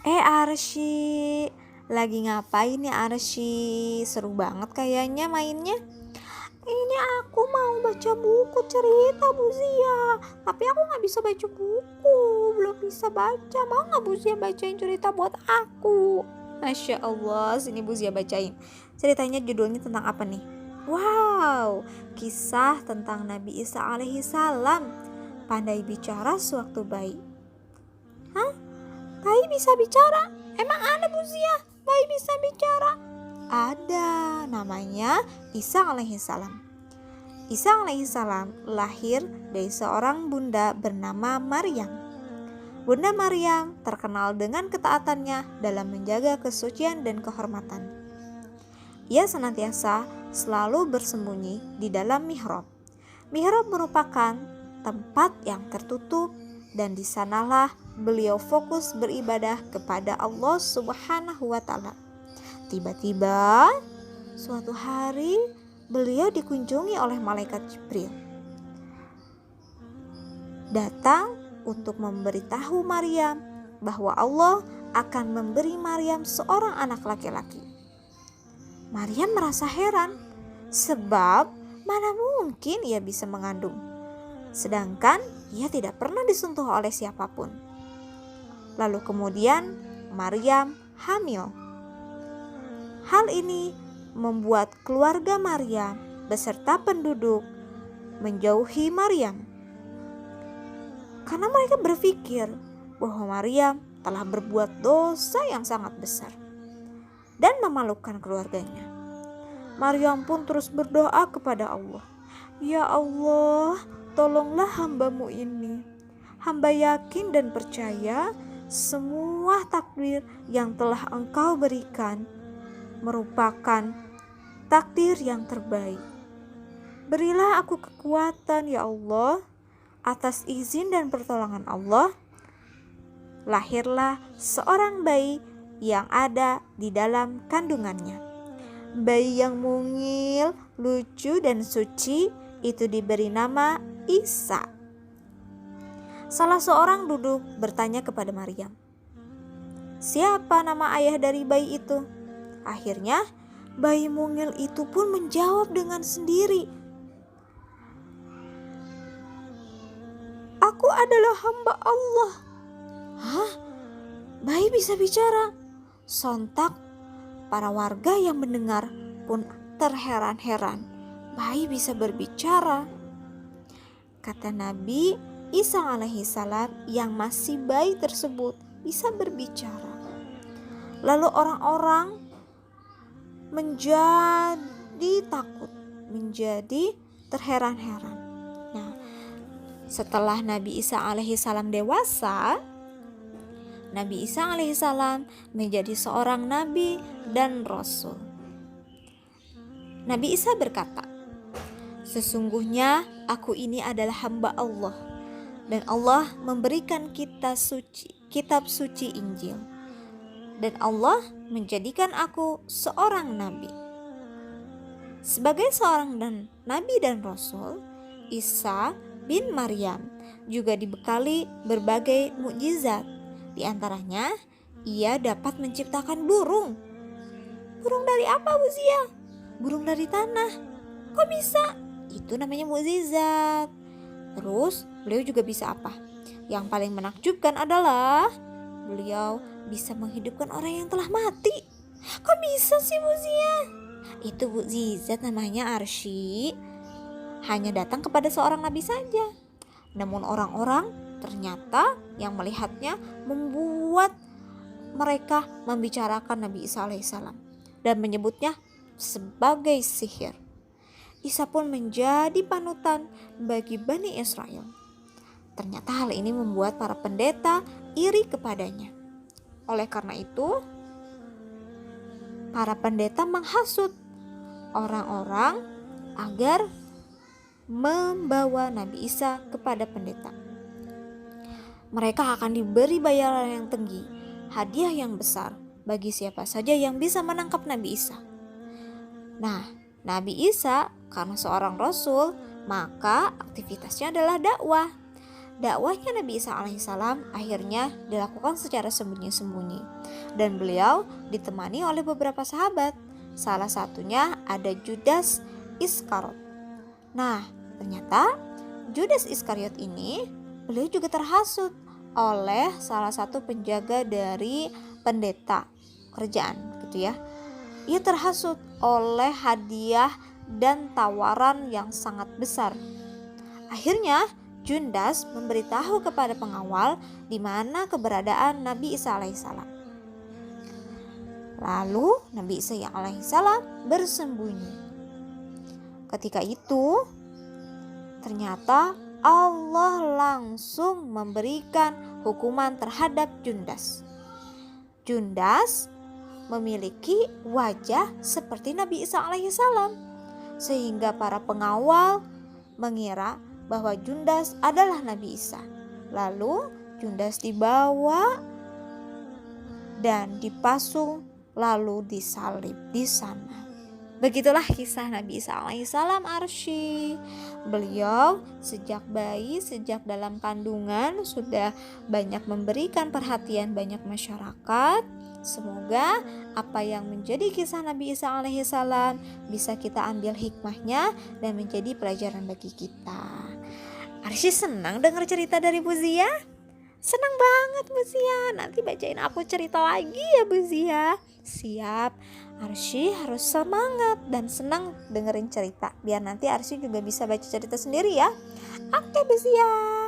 Arsy, lagi ngapain nih Arsy? Seru banget kayaknya mainnya. Ini aku mau baca buku cerita Bu Zia, tapi aku gak bisa baca buku, belum bisa baca. Mau gak Bu Zia bacain cerita buat aku? Masya Allah, sini Bu Zia bacain. Ceritanya judulnya tentang apa nih? Wow, kisah tentang Nabi Isa alaihi salam, pandai bicara sewaktu bayi. Hah? Bayi bisa bicara? Emang ada Bu Zia bayi bisa bicara? Ada, namanya Isa alaihi salam. Isa alaihi salam lahir dari seorang bunda bernama Maryam. Bunda Maryam terkenal dengan ketaatannya dalam menjaga kesucian dan kehormatan. Ia senantiasa selalu bersembunyi di dalam mihrab. Mihrab merupakan tempat yang tertutup, dan di sanalah beliau fokus beribadah kepada Allah Subhanahu wa Ta'ala. Tiba-tiba suatu hari beliau dikunjungi oleh malaikat Jibril. Datang untuk memberitahu Maryam bahwa Allah akan memberi Maryam seorang anak laki-laki. Maryam merasa heran, sebab mana mungkin ia bisa mengandung, sedangkan ia tidak pernah disentuh oleh siapapun. Lalu kemudian Maryam hamil. Hal ini membuat keluarga Maryam beserta penduduk menjauhi Maryam, karena mereka berpikir bahwa Maryam telah berbuat dosa yang sangat besar dan memalukan keluarganya. Maryam pun terus berdoa kepada Allah, "Ya Allah, tolonglah hambamu ini. Hamba yakin dan percaya semua takdir yang telah Engkau berikan merupakan takdir yang terbaik. Berilah aku kekuatan ya Allah." Atas izin dan pertolongan Allah, lahirlah seorang bayi yang ada di dalam kandungannya. Bayi yang mungil, lucu dan suci itu diberi nama Isa. Salah seorang duduk bertanya kepada Maryam, "Siapa nama ayah dari bayi itu?" Akhirnya bayi mungil itu pun menjawab dengan sendiri, "Aku adalah hamba Allah." Hah? Bayi bisa bicara? Sontak para warga yang mendengar pun terheran-heran. Bayi bisa berbicara. Kata Nabi Isa alaihi salam yang masih bayi tersebut bisa berbicara. Lalu orang-orang menjadi takut, menjadi terheran-heran. Nah, setelah Nabi Isa alaihi salam dewasa, Nabi Isa alaihi salam menjadi seorang nabi dan rasul. Nabi Isa berkata, "Sesungguhnya aku ini adalah hamba Allah, dan Allah memberikan kita kitab suci Injil, dan Allah menjadikan aku seorang nabi." Sebagai seorang nabi dan rasul, Isa bin Maryam juga dibekali berbagai mukjizat. Di antaranya, ia dapat menciptakan burung. Burung dari apa, Bu Zia? Burung dari tanah. Kok bisa? Itu namanya mukjizat. Terus, beliau juga bisa apa? Yang paling menakjubkan adalah beliau bisa menghidupkan orang yang telah mati. Kok bisa sih, Bu Zia? Itu mukjizat namanya Arsy. Hanya datang kepada seorang nabi saja. Namun orang-orang ternyata yang melihatnya membuat mereka membicarakan Nabi Isa alaihissalam dan menyebutnya sebagai sihir. Isa pun menjadi panutan bagi Bani Israel. Ternyata hal ini membuat para pendeta iri kepadanya. Oleh karena itu, para pendeta menghasut orang-orang agar membawa Nabi Isa kepada pendeta. Mereka akan diberi bayaran yang tinggi, hadiah yang besar bagi siapa saja yang bisa menangkap Nabi Isa. Nah, Nabi Isa karena seorang rasul, maka aktivitasnya adalah dakwah. dakwahnya Nabi Isa alaihissalam akhirnya dilakukan secara sembunyi-sembunyi, dan beliau ditemani oleh beberapa sahabat. Salah satunya ada Judas Iskariot. Nah, ternyata Judas Iskariot ini beliau juga terhasut oleh salah satu penjaga dari pendeta kerajaan gitu ya. Ia terhasut oleh hadiah dan tawaran yang sangat besar. Akhirnya Judas memberitahu kepada pengawal di mana keberadaan Nabi Isa alaihissalam. Lalu Nabi Isa alaihissalam bersembunyi. Ketika itu ternyata Allah langsung memberikan hukuman terhadap Judas. Judas memiliki wajah seperti Nabi Isa alaihissalam, sehingga para pengawal mengira bahwa Judas adalah Nabi Isa. Lalu Judas dibawa dan dipasung lalu disalib di sana. Begitulah kisah Nabi Isa alaihissalam arsy. Beliau sejak bayi, sejak dalam kandungan sudah banyak memberikan perhatian banyak masyarakat. Semoga apa yang menjadi kisah Nabi Isa alaihissalam bisa kita ambil hikmahnya dan menjadi pelajaran bagi kita. Arsy senang dengar cerita dari Bu Zia. Senang banget Bu Zia. Nanti bacain aku cerita lagi ya Bu Zia. Siap. Arsy harus semangat dan senang dengerin cerita, biar nanti Arsy juga bisa baca cerita sendiri ya. Oke Bu Zia.